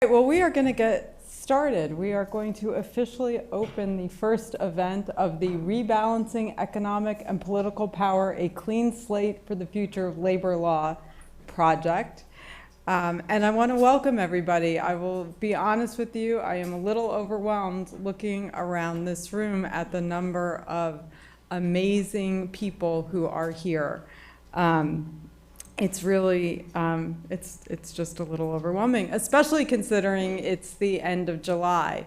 Well, we are going to get started. We are going to officially open the first event of the Rebalancing Economic and Political Power, a Clean Slate for the Future of Labor Law project. And I want to welcome everybody. I will be honest with you, I am a little overwhelmed looking around this room at the number of amazing people who are here. It's really, it's just a little overwhelming, especially considering it's the end of July.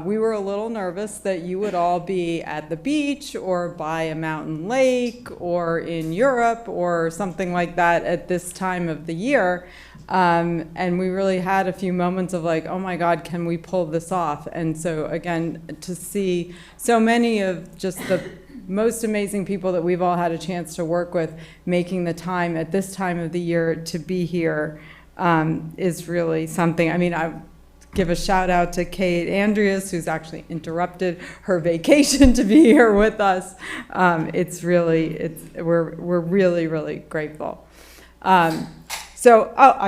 We were a little nervous that you would all be at the beach or by a mountain lake or in Europe or something like that at this time of the year. And we really had a few moments of like, oh my God, can we pull this off? And so again, to see so many of just the most amazing people that we've all had a chance to work with making the time at this time of the year to be here is really something. I mean, I give a shout out to Kate Andreas, who's actually interrupted her vacation to be here with us. We're really, really grateful. I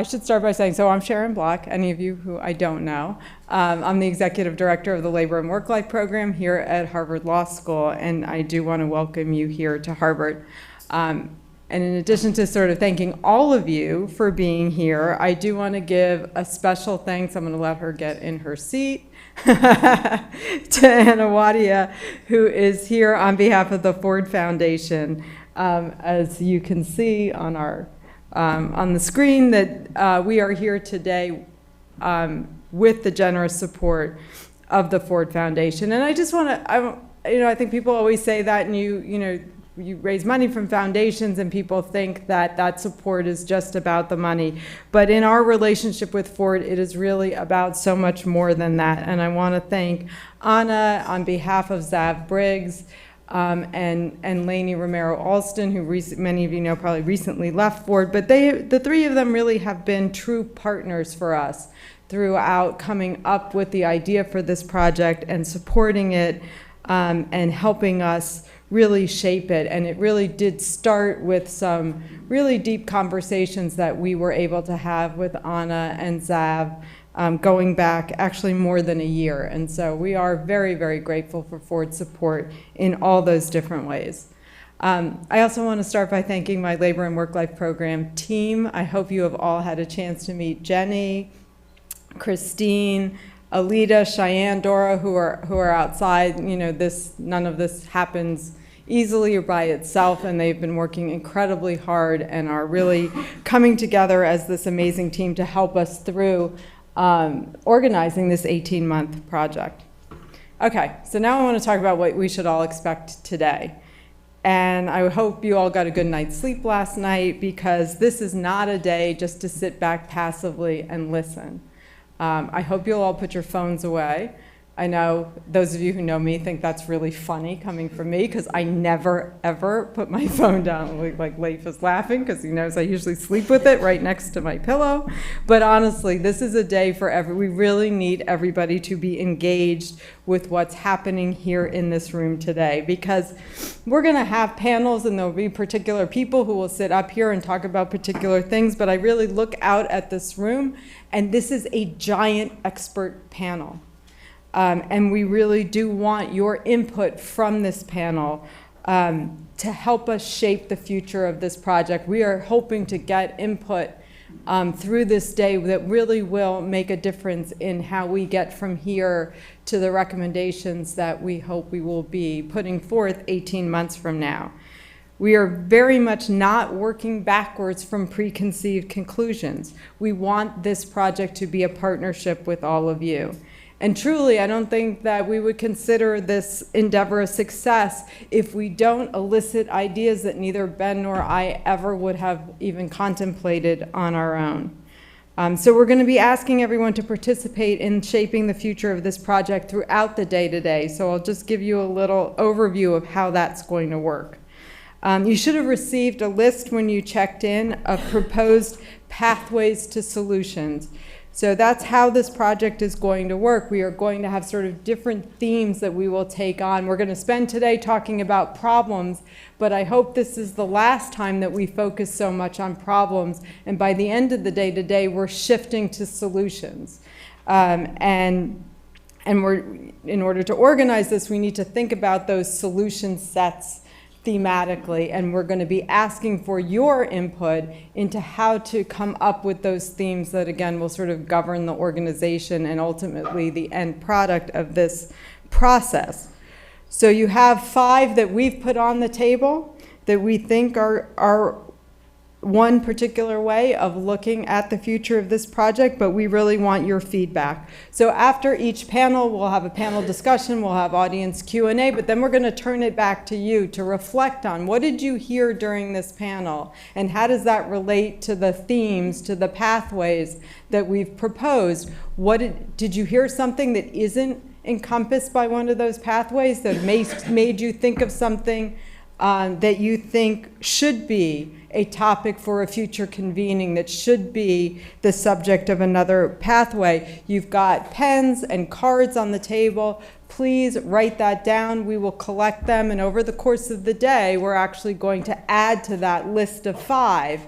should start by saying, so I'm Sharon Block, any of you who I don't know. I'm the Executive Director of the Labor and Work-Life Program here at Harvard Law School, and I do want to welcome you here to Harvard. And in addition to sort of thanking all of you for being here, I do want to give a special thanks, I'm going to let her get in her seat, to Anna Wadia, who is here on behalf of the Ford Foundation. As you can see on our on the screen, that we are here today with the generous support of the Ford Foundation. And I just want to, I think people always say that, and you raise money from foundations and people think that that support is just about the money. But in our relationship with Ford, it is really about so much more than that. And I want to thank Anna on behalf of Zav Briggs, and Lainey Romero-Alston, who many of you know probably recently left Ford, but the three of them really have been true partners for us throughout coming up with the idea for this project and supporting it and helping us really shape it. And it really did start with some really deep conversations that we were able to have with Anna and Zav going back actually more than a year. And so we are very, very grateful for Ford's support in all those different ways. I also want to start by thanking my Labor and Work-Life Program team. I hope you have all had a chance to meet Jenny, Christine, Alita, Cheyenne, Dora, who are outside. None of this happens easily or by itself, and they've been working incredibly hard and are really coming together as this amazing team to help us through organizing this 18-month project. Okay, so now I want to talk about what we should all expect today. And I hope you all got a good night's sleep last night, because this is not a day just to sit back passively and listen. I hope you'll all put your phones away. I know those of you who know me think that's really funny coming from me, because I never, ever put my phone down. Like Leif is laughing because he knows I usually sleep with it right next to my pillow. But honestly, this is a day for we really need everybody to be engaged with what's happening here in this room today, because we're going to have panels and there'll be particular people who will sit up here and talk about particular things. But I really look out at this room, and this is a giant expert panel. And we really do want your input from this panel to help us shape the future of this project. We are hoping to get input through this day that really will make a difference in how we get from here to the recommendations that we hope we will be putting forth 18 months from now. We are very much not working backwards from preconceived conclusions. We want this project to be a partnership with all of you. And truly, I don't think that we would consider this endeavor a success if we don't elicit ideas that neither Ben nor I ever would have even contemplated on our own. So we're going to be asking everyone to participate in shaping the future of this project throughout the day today. So I'll just give you a little overview of how that's going to work. You should have received a list when you checked in of proposed pathways to solutions. So that's how this project is going to work. We are going to have sort of different themes that we will take on. We're going to spend today talking about problems, but I hope this is the last time that we focus so much on problems. And by the end of the day today, we're shifting to solutions. And in order to organize this, we need to think about those solution sets thematically, and we're going to be asking for your input into how to come up with those themes that, again, will sort of govern the organization and ultimately the end product of this process. So you have 5 that we've put on the table that we think are one particular way of looking at the future of this project, but we really want your feedback. So after each panel, we'll have a panel discussion, we'll have audience Q&A, but then we're going to turn it back to you to reflect on what did you hear during this panel, and how does that relate to the themes, to the pathways that we've proposed. Did you hear something that isn't encompassed by one of those pathways that made you think of something that you think should be a topic for a future convening, that should be the subject of another pathway? You've got pens and cards on the table. Please write that down. We will collect them, and over the course of the day, we're actually going to add to that list of 5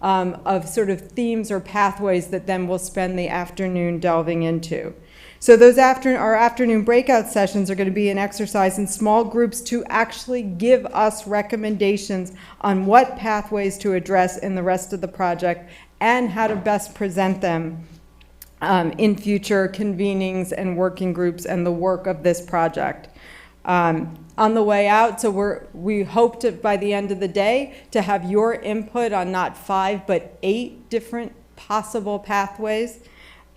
of sort of themes or pathways that then we'll spend the afternoon delving into. So those our afternoon breakout sessions are going to be an exercise in small groups to actually give us recommendations on what pathways to address in the rest of the project and how to best present them in future convenings and working groups and the work of this project. On the way out, so we hope to, by the end of the day, to have your input on not 5 but 8 different possible pathways.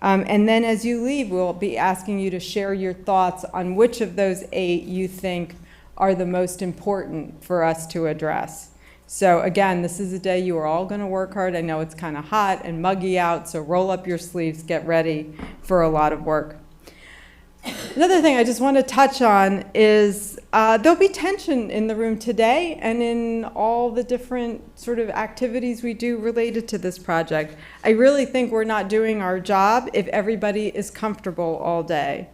And then as you leave, we'll be asking you to share your thoughts on which of those 8 you think are the most important for us to address. So again, this is a day you are all going to work hard. I know it's kind of hot and muggy out, so roll up your sleeves, get ready for a lot of work. Another thing I just want to touch on is there'll be tension in the room today and in all the different sort of activities we do related to this project. I really think we're not doing our job if everybody is comfortable all day.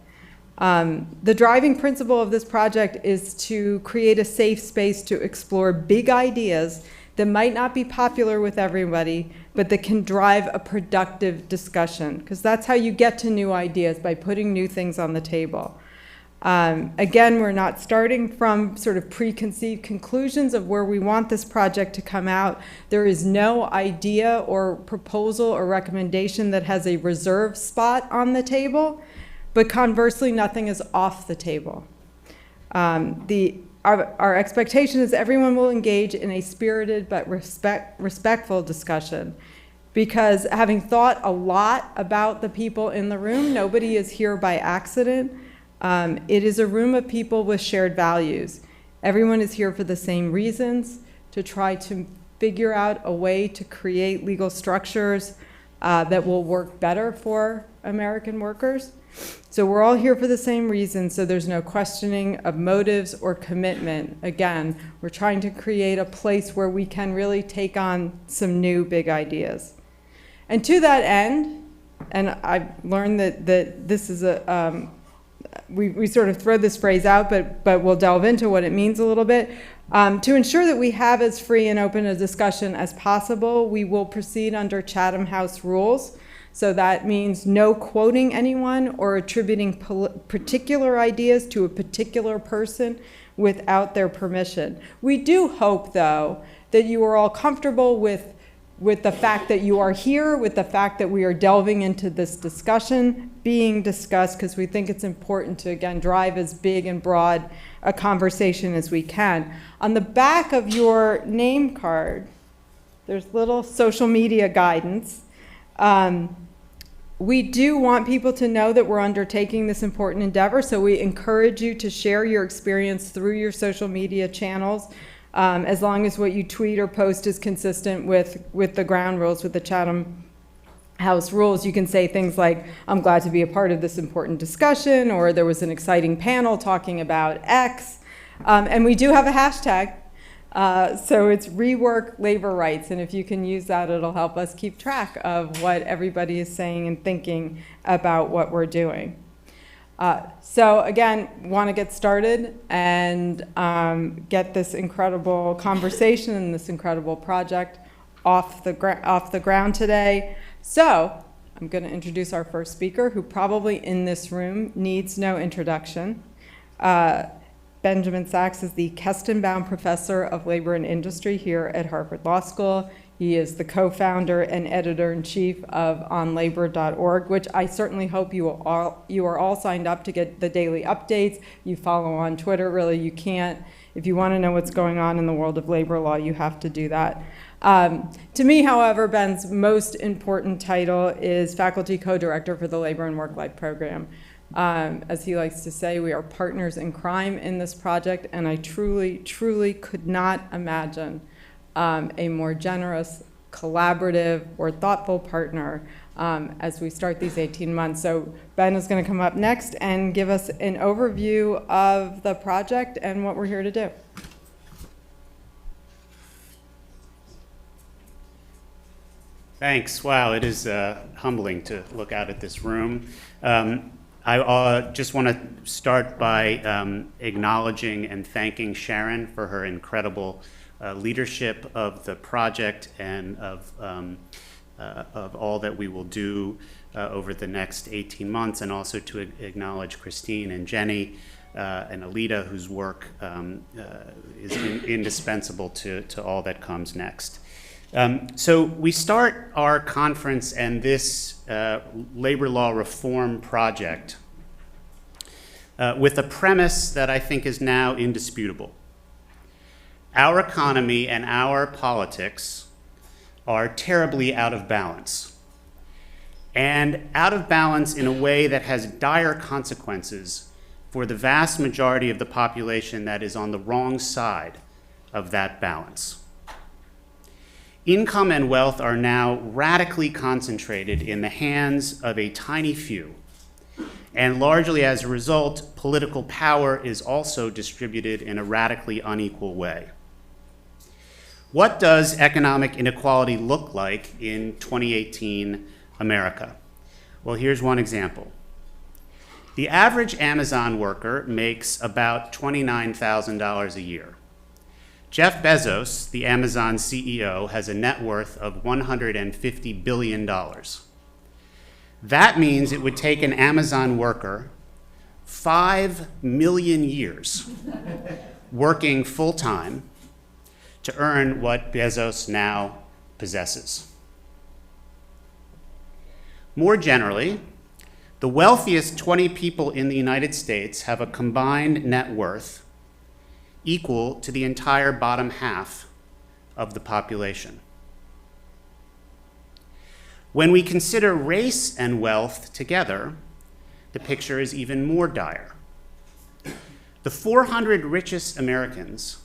The driving principle of this project is to create a safe space to explore big ideas that might not be popular with everybody, but that can drive a productive discussion, because that's how you get to new ideas, by putting new things on the table. Again, we're not starting from sort of preconceived conclusions of where we want this project to come out. There is no idea or proposal or recommendation that has a reserve spot on the table, but conversely, nothing is off the table. Our expectation is everyone will engage in a spirited but respectful discussion, because having thought a lot about the people in the room, nobody is here by accident. It is a room of people with shared values. Everyone is here for the same reasons, to try to figure out a way to create legal structures that will work better for American workers. So we're all here for the same reason, so there's no questioning of motives or commitment. Again, we're trying to create a place where we can really take on some new big ideas. And to that end, and I've learned that this is we sort of throw this phrase out, but we'll delve into what it means a little bit. To ensure that we have as free and open a discussion as possible, we will proceed under Chatham House rules. So that means no quoting anyone or attributing particular ideas to a particular person without their permission. We do hope, though, that you are all comfortable with the fact that you are here, with the fact that we are delving into this discussion being discussed, because we think it's important to, again, drive as big and broad a conversation as we can. On the back of your name card, there's little social media guidance. We do want people to know that we're undertaking this important endeavor, so we encourage you to share your experience through your social media channels, as long as what you tweet or post is consistent with the ground rules, with the Chatham House rules. You can say things like, I'm glad to be a part of this important discussion, or there was an exciting panel talking about X. And we do have a hashtag. So it's rework labor rights, and if you can use that, it'll help us keep track of what everybody is saying and thinking about what we're doing. So again, want to get started and get this incredible conversation and this incredible project off the ground today. So I'm going to introduce our first speaker, who probably in this room needs no introduction. Benjamin Sachs is the Kestenbaum Professor of Labor and Industry here at Harvard Law School. He is the co-founder and editor-in-chief of onlabor.org, which I certainly hope you are all signed up to get the daily updates. You follow on Twitter. Really, you can't. If you want to know what's going on in the world of labor law, you have to do that. To me, however, Ben's most important title is faculty co-director for the Labor and Work-Life Program. As he likes to say, we are partners in crime in this project, and I truly, truly could not imagine a more generous, collaborative, or thoughtful partner as we start these 18 months. So Ben is going to come up next and give us an overview of the project and what we're here to do. Thanks. Wow, it is humbling to look out at this room. I just want to start by acknowledging and thanking Sharon for her incredible leadership of the project and of all that we will do over the next 18 months, and also to acknowledge Christine and Jenny and Alita, whose work is indispensable to all that comes next. So we start our conference and this labor law reform project with a premise that I think is now indisputable. Our economy and our politics are terribly out of balance, and out of balance in a way that has dire consequences for the vast majority of the population that is on the wrong side of that balance. Income and wealth are now radically concentrated in the hands of a tiny few, and largely as a result, political power is also distributed in a radically unequal way. What does economic inequality look like in 2018 America? Well, here's one example. The average Amazon worker makes about $29,000 a year. Jeff Bezos, the Amazon CEO, has a net worth of $150 billion. That means it would take an Amazon worker 5 million years working full-time to earn what Bezos now possesses. More generally, the wealthiest 20 people in the United States have a combined net worth equal to the entire bottom half of the population. When we consider race and wealth together, the picture is even more dire. The 400 richest Americans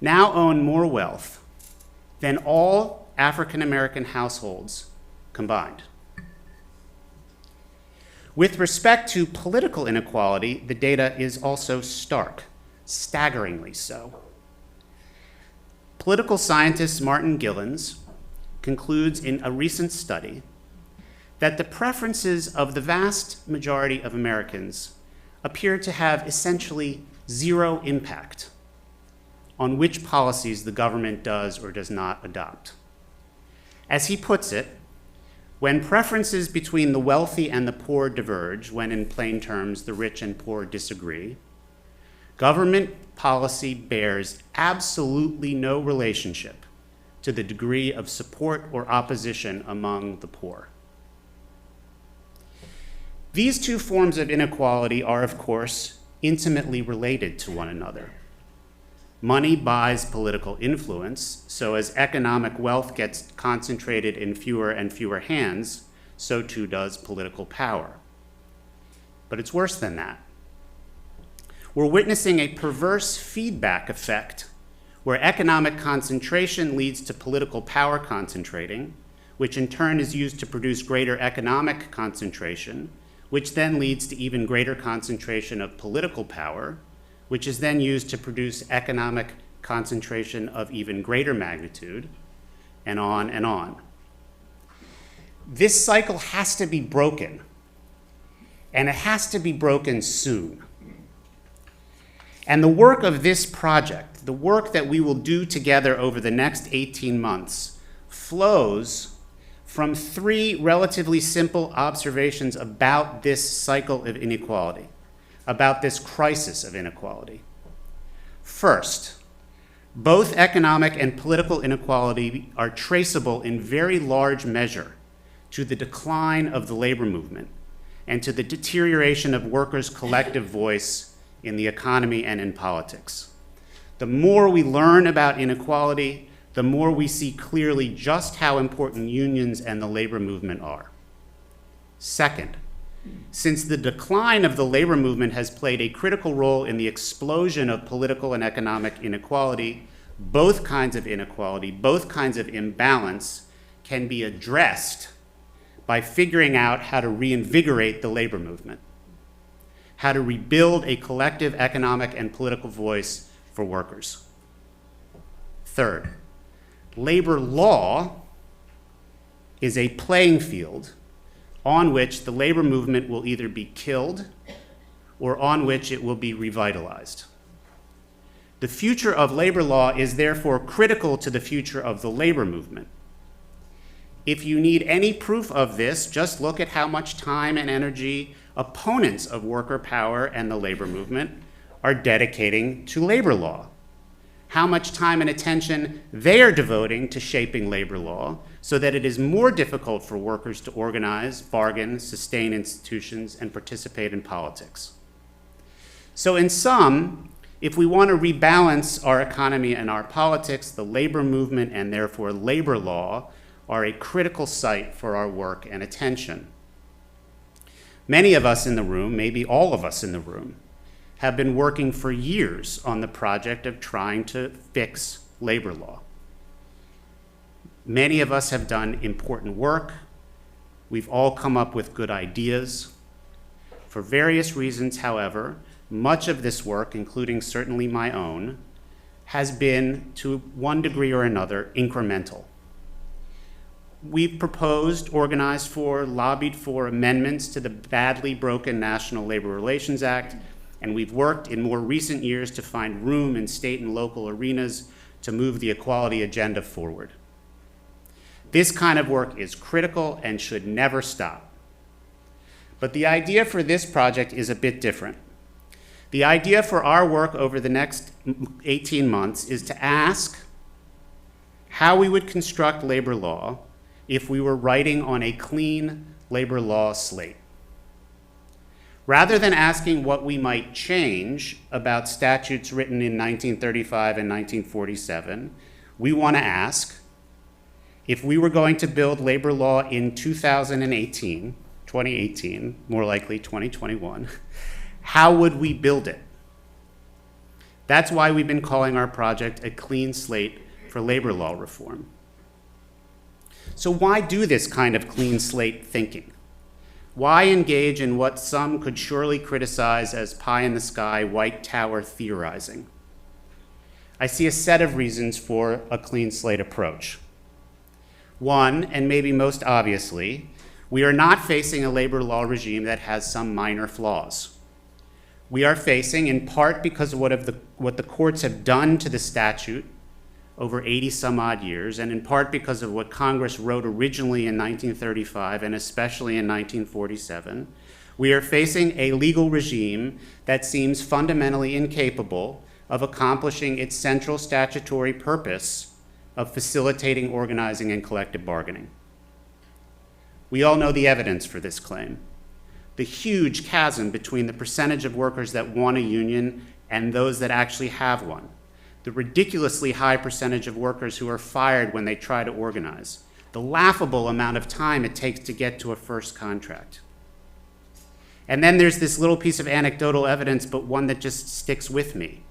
now own more wealth than all African American households combined. With respect to political inequality, the data is also stark, staggeringly so. Political scientist Martin Gilens concludes in a recent study that the preferences of the vast majority of Americans appear to have essentially zero impact on which policies the government does or does not adopt. As he puts it, when preferences between the wealthy and the poor diverge, when in plain terms the rich and poor disagree, government policy bears absolutely no relationship to the degree of support or opposition among the poor. These two forms of inequality are, of course, intimately related to one another. Money buys political influence, so as economic wealth gets concentrated in fewer and fewer hands, so too does political power. But it's worse than that. We're witnessing a perverse feedback effect where economic concentration leads to political power concentrating, which in turn is used to produce greater economic concentration, which then leads to even greater concentration of political power, which is then used to produce economic concentration of even greater magnitude, and on and on. This cycle has to be broken, and it has to be broken soon. And the work of this project, the work that we will do together over the next 18 months, flows from three relatively simple observations about this cycle of inequality, about this crisis of inequality. First, both economic and political inequality are traceable in very large measure to the decline of the labor movement and to the deterioration of workers' collective voice in the economy and in politics. The more we learn about inequality, the more we see clearly just how important unions and the labor movement are. Second, since the decline of the labor movement has played a critical role in the explosion of political and economic inequality, both kinds of inequality, both kinds of imbalance can be addressed by figuring out how to reinvigorate the labor movement, how to rebuild a collective economic and political voice for workers. Third, labor law is a playing field on which the labor movement will either be killed or on which it will be revitalized. The future of labor law is therefore critical to the future of the labor movement. If you need any proof of this, just look at how much time and energy opponents of worker power and the labor movement are dedicating to labor law, how much time and attention they are devoting to shaping labor law so that it is more difficult for workers to organize, bargain, sustain institutions, and participate in politics. So in sum, if we want to rebalance our economy and our politics, the labor movement and therefore labor law are a critical site for our work and attention. Many of us in the room, maybe all of us in the room, have been working for years on the project of trying to fix labor law. Many of us have done important work. We've all come up with good ideas. For various reasons, however, much of this work, including certainly my own, has been, to one degree or another, incremental. We've proposed, organized for, lobbied for amendments to the badly broken National Labor Relations Act, and we've worked in more recent years to find room in state and local arenas to move the equality agenda forward. This kind of work is critical and should never stop. But the idea for this project is a bit different. The idea for our work over the next 18 months is to ask how we would construct labor law if we were writing on a clean labor law slate. Rather than asking what we might change about statutes written in 1935 and 1947, we want to ask, if we were going to build labor law in 2018, more likely 2021, how would we build it? That's why we've been calling our project a Clean Slate for labor law reform. So why do this kind of clean slate thinking? Why engage in what some could surely criticize as pie-in-the-sky, white tower theorizing? I see a set of reasons for a clean slate approach. One, and maybe most obviously, we are not facing a labor law regime that has some minor flaws. We are facing, in part because of what the courts have done to the statute over 80 some odd years, and in part because of what Congress wrote originally in 1935 and especially in 1947, we are facing a legal regime that seems fundamentally incapable of accomplishing its central statutory purpose of facilitating organizing and collective bargaining. We all know the evidence for this claim. The huge chasm between the percentage of workers that want a union and those that actually have one. The ridiculously high percentage of workers who are fired when they try to organize. The laughable amount of time it takes to get to a first contract. And then there's this little piece of anecdotal evidence, but one that just sticks with me.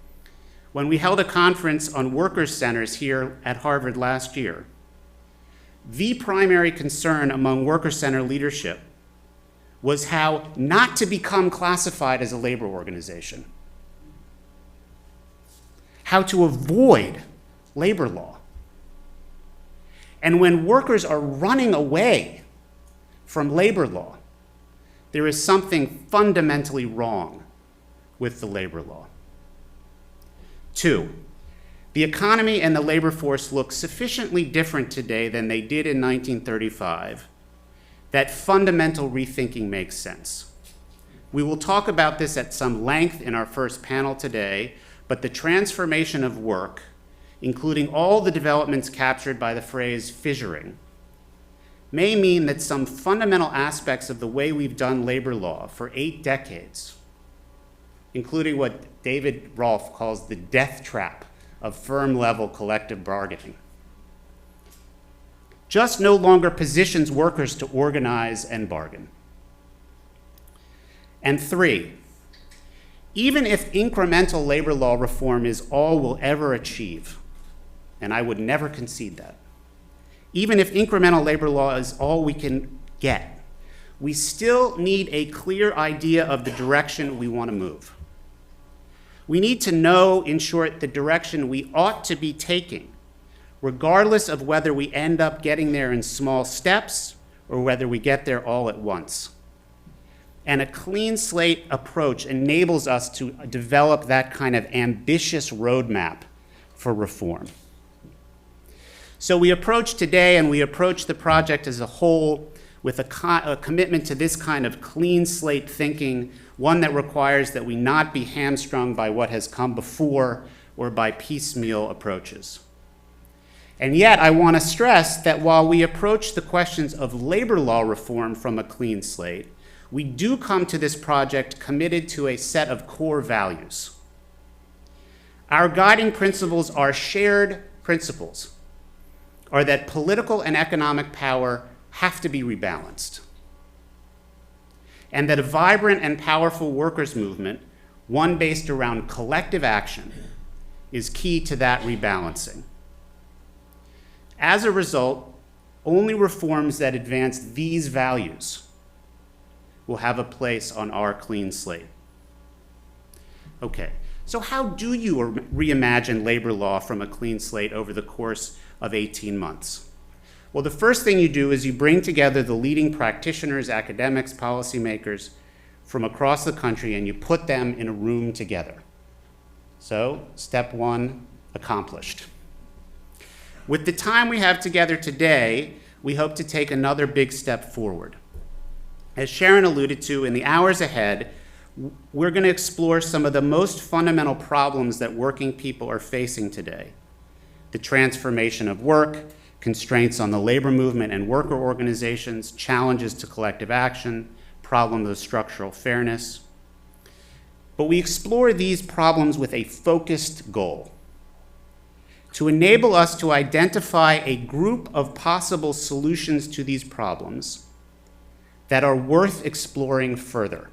When we held a conference on workers' centers here at Harvard last year, the primary concern among workers' center leadership was how not to become classified as a labor organization. how to avoid labor law. And when workers are running away from labor law, there is something fundamentally wrong with the labor law. 2, the economy and the labor force look sufficiently different today than they did in 1935 that fundamental rethinking makes sense. We will talk about this at some length in our first panel today, but the transformation of work, including all the developments captured by the phrase fissuring, may mean that some fundamental aspects of the way we've done labor law for 8 decades, including what David Rolfe calls the death trap of firm-level collective bargaining, just no longer positions workers to organize and bargain. And 3, even if incremental labor law reform is all we'll ever achieve, and I would never concede that, even if incremental labor law is all we can get, we still need a clear idea of the direction we want to move. We need to know, in short, the direction we ought to be taking, regardless of whether we end up getting there in small steps or whether we get there all at once. And a clean slate approach enables us to develop that kind of ambitious roadmap for reform. So we approach today, and we approach the project as a whole with a commitment to this kind of clean slate thinking, one that requires that we not be hamstrung by what has come before or by piecemeal approaches. And yet, I want to stress that while we approach the questions of labor law reform from a clean slate, we do come to this project committed to a set of core values. Our guiding principles, our shared principles, are that political and economic power have to be rebalanced, and that a vibrant and powerful workers' movement, one based around collective action, is key to that rebalancing. As a result, only reforms that advance these values will have a place on our clean slate. Okay, so how do you reimagine labor law from a clean slate over the course of 18 months? Well, the first thing you do is you bring together the leading practitioners, academics, policymakers from across the country, and you put them in a room together. So, step 1 accomplished. With the time we have together today, we hope to take another big step forward. As Sharon alluded to, in the hours ahead, we're going to explore some of the most fundamental problems that working people are facing today. The transformation of work, constraints on the labor movement and worker organizations, challenges to collective action, problems of structural fairness. But we explore these problems with a focused goal: to enable us to identify a group of possible solutions to these problems that are worth exploring further.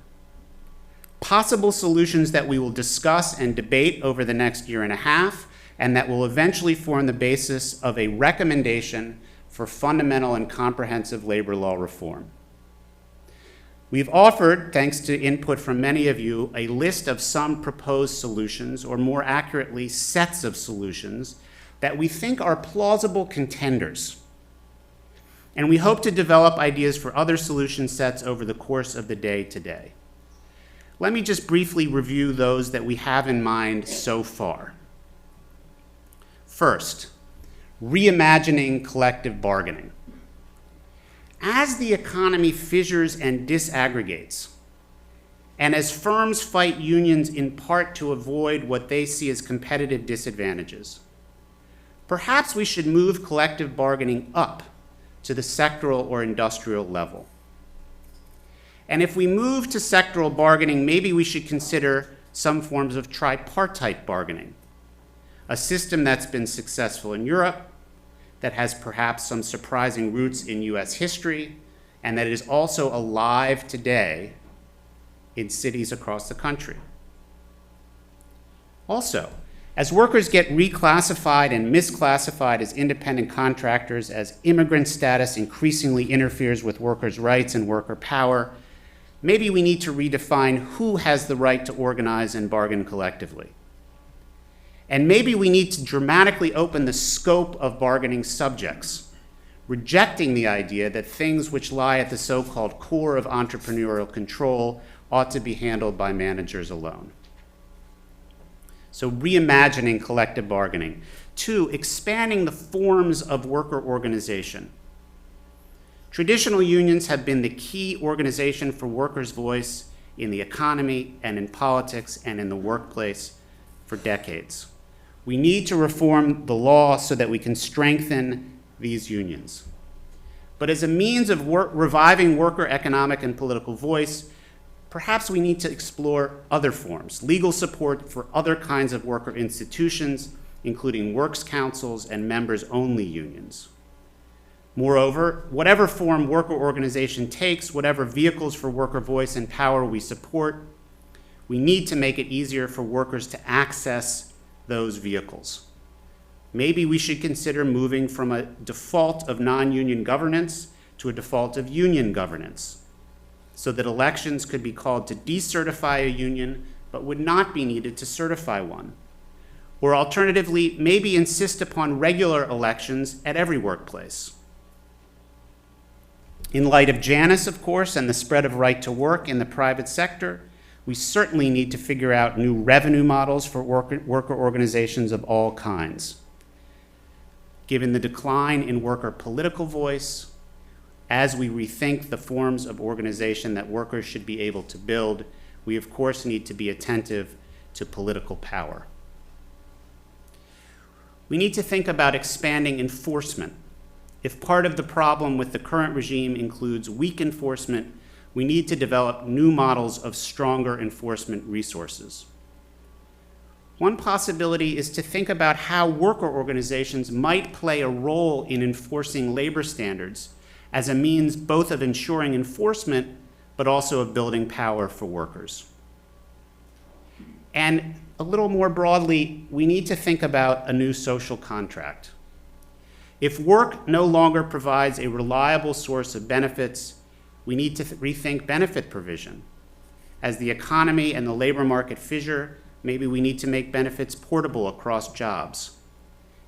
Possible solutions that we will discuss and debate over the next year and a half, and that will eventually form the basis of a recommendation for fundamental and comprehensive labor law reform. We've offered, thanks to input from many of you, a list of some proposed solutions, or more accurately, sets of solutions, that we think are plausible contenders. And we hope to develop ideas for other solution sets over the course of the day today. Let me just briefly review those that we have in mind so far. First, reimagining collective bargaining. As the economy fissures and disaggregates, and as firms fight unions in part to avoid what they see as competitive disadvantages, perhaps we should move collective bargaining up to the sectoral or industrial level. And if we move to sectoral bargaining, maybe we should consider some forms of tripartite bargaining, a system that's been successful in Europe, that has perhaps some surprising roots in US history, and that is also alive today in cities across the country. Also, as workers get reclassified and misclassified as independent contractors, as immigrant status increasingly interferes with workers' rights and worker power, maybe we need to redefine who has the right to organize and bargain collectively. And maybe we need to dramatically open the scope of bargaining subjects, rejecting the idea that things which lie at the so-called core of entrepreneurial control ought to be handled by managers alone. So reimagining collective bargaining. 2, expanding the forms of worker organization. Traditional unions have been the key organization for workers' voice in the economy and in politics and in the workplace for decades. We need to reform the law so that we can strengthen these unions. But as a means of reviving worker economic and political voice, perhaps we need to explore other forms, legal support for other kinds of worker institutions, including works councils and members-only unions. Moreover, whatever form worker organization takes, whatever vehicles for worker voice and power we support, we need to make it easier for workers to access those vehicles. Maybe we should consider moving from a default of non-union governance to a default of union governance, so that elections could be called to decertify a union, but would not be needed to certify one. Or alternatively, maybe insist upon regular elections at every workplace. In light of Janus, of course, and the spread of right to work in the private sector, we certainly need to figure out new revenue models for worker organizations of all kinds. Given the decline in worker political voice, as we rethink the forms of organization that workers should be able to build, we of course need to be attentive to political power. We need to think about expanding enforcement. If part of the problem with the current regime includes weak enforcement, we need to develop new models of stronger enforcement resources. One possibility is to think about how worker organizations might play a role in enforcing labor standards as a means both of ensuring enforcement, but also of building power for workers. And a little more broadly, we need to think about a new social contract. If work no longer provides a reliable source of benefits, we need to rethink benefit provision. As the economy and the labor market fissure, maybe we need to make benefits portable across jobs.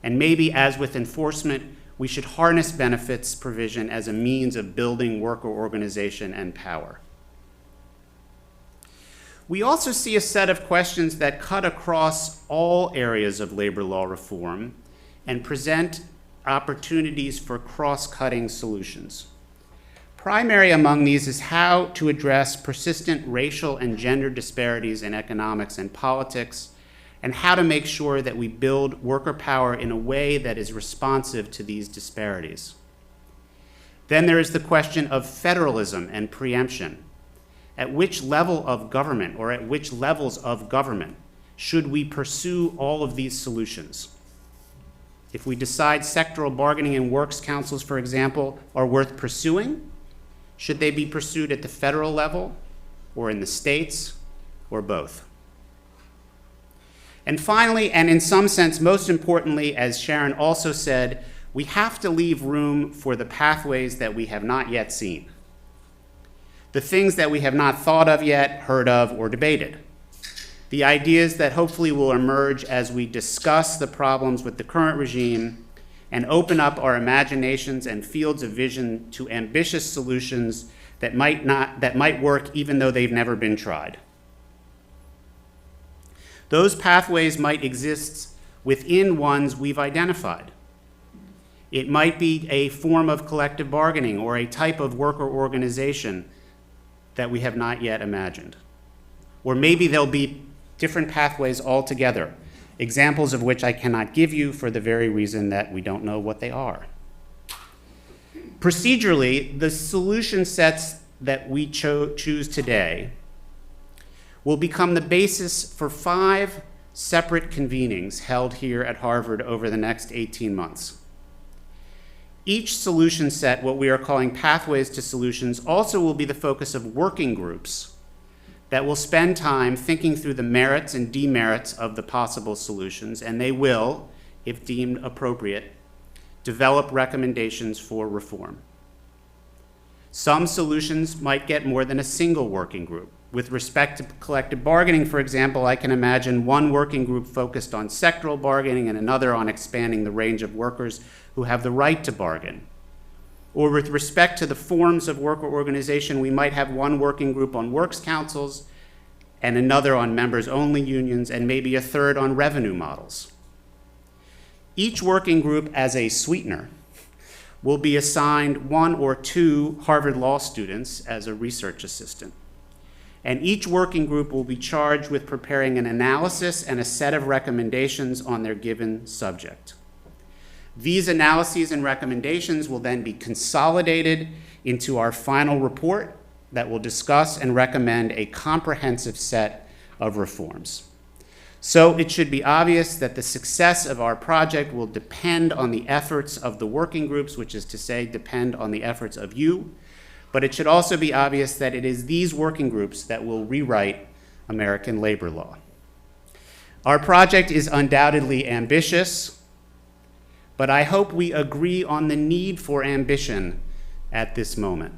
And maybe, as with enforcement, we should harness benefits provision as a means of building worker organization and power. We also see a set of questions that cut across all areas of labor law reform and present opportunities for cross-cutting solutions. Primary among these is how to address persistent racial and gender disparities in economics and politics, and how to make sure that we build worker power in a way that is responsive to these disparities. Then there is the question of federalism and preemption. At which level of government, or at which levels of government, should we pursue all of these solutions? If we decide sectoral bargaining and works councils, for example, are worth pursuing, should they be pursued at the federal level, or in the states, or both? And finally, and in some sense most importantly, as Sharon also said, we have to leave room for the pathways that we have not yet seen, the things that we have not thought of yet, heard of, or debated, the ideas that hopefully will emerge as we discuss the problems with the current regime and open up our imaginations and fields of vision to ambitious solutions that might work even though they've never been tried. Those pathways might exist within ones we've identified. It might be a form of collective bargaining or a type of worker organization that we have not yet imagined. Or maybe there'll be different pathways altogether, examples of which I cannot give you for the very reason that we don't know what they are. Procedurally, the solution sets that we choose today will become the basis for 5 separate convenings held here at Harvard over the next 18 months. Each solution set, what we are calling Pathways to Solutions, also will be the focus of working groups that will spend time thinking through the merits and demerits of the possible solutions, and they will, if deemed appropriate, develop recommendations for reform. Some solutions might get more than a single working group. With respect to collective bargaining, for example, I can imagine one working group focused on sectoral bargaining and another on expanding the range of workers who have the right to bargain. Or with respect to the forms of worker organization, we might have one working group on works councils and another on members-only unions, and maybe a third on revenue models. Each working group, as a sweetener, will be assigned 1 or 2 Harvard Law students as a research assistant. And each working group will be charged with preparing an analysis and a set of recommendations on their given subject. These analyses and recommendations will then be consolidated into our final report that will discuss and recommend a comprehensive set of reforms. So it should be obvious that the success of our project will depend on the efforts of the working groups, which is to say, depend on the efforts of you. But it should also be obvious that it is these working groups that will rewrite American labor law. Our project is undoubtedly ambitious, but I hope we agree on the need for ambition at this moment.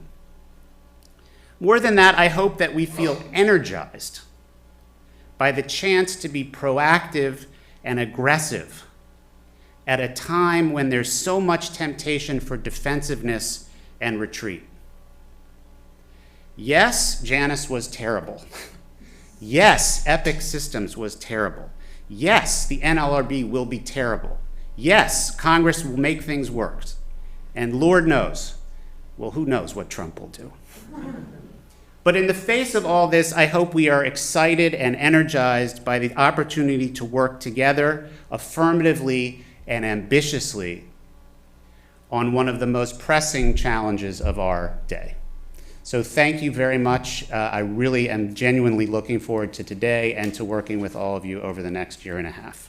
More than that, I hope that we feel energized by the chance to be proactive and aggressive at a time when there's so much temptation for defensiveness and retreat. Yes, Janus was terrible. Yes, Epic Systems was terrible. Yes, the NLRB will be terrible. Yes, Congress will make things work. And Lord knows, well, who knows what Trump will do. But in the face of all this, I hope we are excited and energized by the opportunity to work together affirmatively and ambitiously on one of the most pressing challenges of our day. So thank you very much. I really am genuinely looking forward to today and to working with all of you over the next year and a half.